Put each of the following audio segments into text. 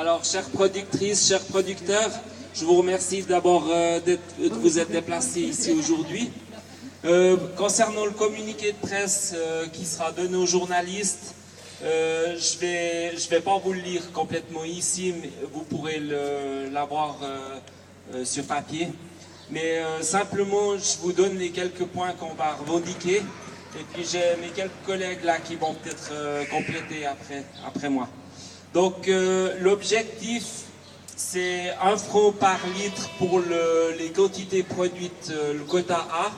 Alors, chères productrices, chers producteurs, je vous remercie d'abord de vous être déplacés ici aujourd'hui. Concernant le communiqué de presse qui sera donné aux journalistes, je vais pas vous le lire complètement ici, mais vous pourrez l'avoir sur papier. Mais simplement, je vous donne les quelques points qu'on va revendiquer. Et puis j'ai mes quelques collègues là qui vont peut-être compléter après moi. Donc l'objectif, c'est 1 franc par litre pour les quantités produites, le quota A.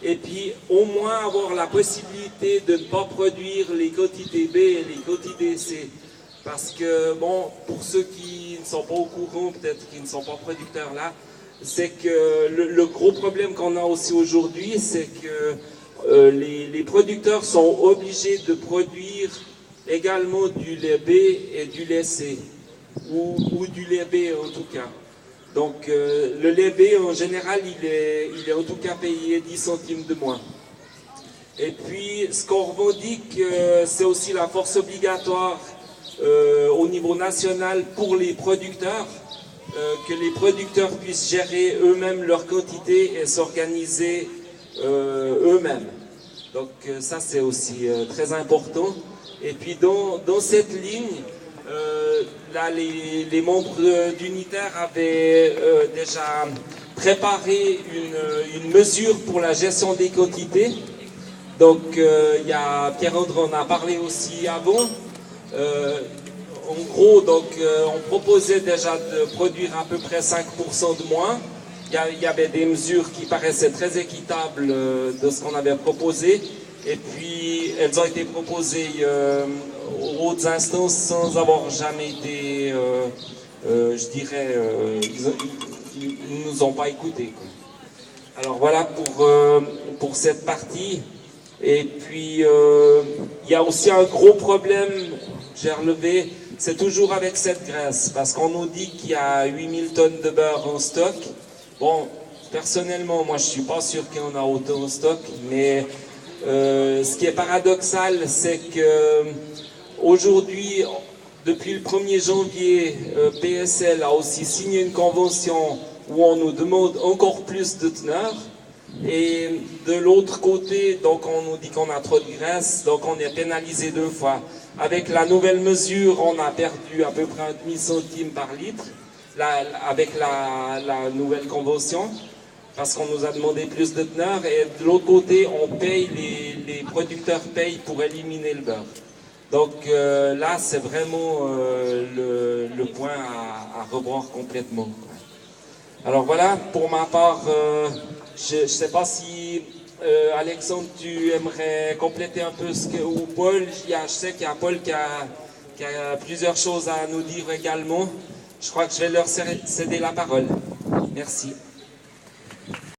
Et puis au moins avoir la possibilité de ne pas produire les quantités B et les quantités C. Parce que, bon, pour ceux qui ne sont pas au courant, peut-être qui ne sont pas producteurs là, c'est que le gros problème qu'on a aussi aujourd'hui, c'est que les producteurs sont obligés de produire également du lait B et du lait C, ou du lait B en tout cas. Donc le lait B en général, il est en tout cas payé 10 centimes de moins. Et puis ce qu'on revendique, c'est aussi la force obligatoire au niveau national pour les producteurs, que les producteurs puissent gérer eux-mêmes leur quantité et s'organiser eux-mêmes. Donc ça c'est aussi très important. Et puis dans cette ligne, là les membres d'Unitaire avaient déjà préparé une mesure pour la gestion des quantités. Donc il y a Pierre-André en a parlé aussi avant. En gros, donc, on proposait déjà de produire à peu près 5% de moins. Il y avait des mesures qui paraissaient très équitables de ce qu'on avait proposé. Et puis, elles ont été proposées aux hautes instances sans avoir jamais été, je dirais, ils ne nous ont pas écoutés, quoi. Alors voilà pour cette partie. Et puis, il y a aussi un gros problème, j'ai relevé, c'est toujours avec cette graisse, parce qu'on nous dit qu'il y a 8000 tonnes de beurre en stock. Bon, personnellement, moi je suis pas sûr qu'il y en a autant en stock, mais ce qui est paradoxal, c'est que aujourd'hui, depuis le 1er janvier, PSL a aussi signé une convention où on nous demande encore plus de teneur. Et de l'autre côté, donc on nous dit qu'on a trop de graisse, donc on est pénalisé 2 fois. Avec la nouvelle mesure, on a perdu à peu près 1 demi-centime par litre, avec la nouvelle convention, parce qu'on nous a demandé plus de teneur. Et de l'autre côté, on paye, les producteurs payent pour éliminer le beurre. Donc là, c'est vraiment le point à revoir complètement, quoi. Alors voilà, pour ma part, je ne sais pas si Alexandre, tu aimerais compléter un peu ou Paul. Je sais qu'il y a Paul qui a plusieurs choses à nous dire également. Je crois que je vais leur céder la parole. Merci.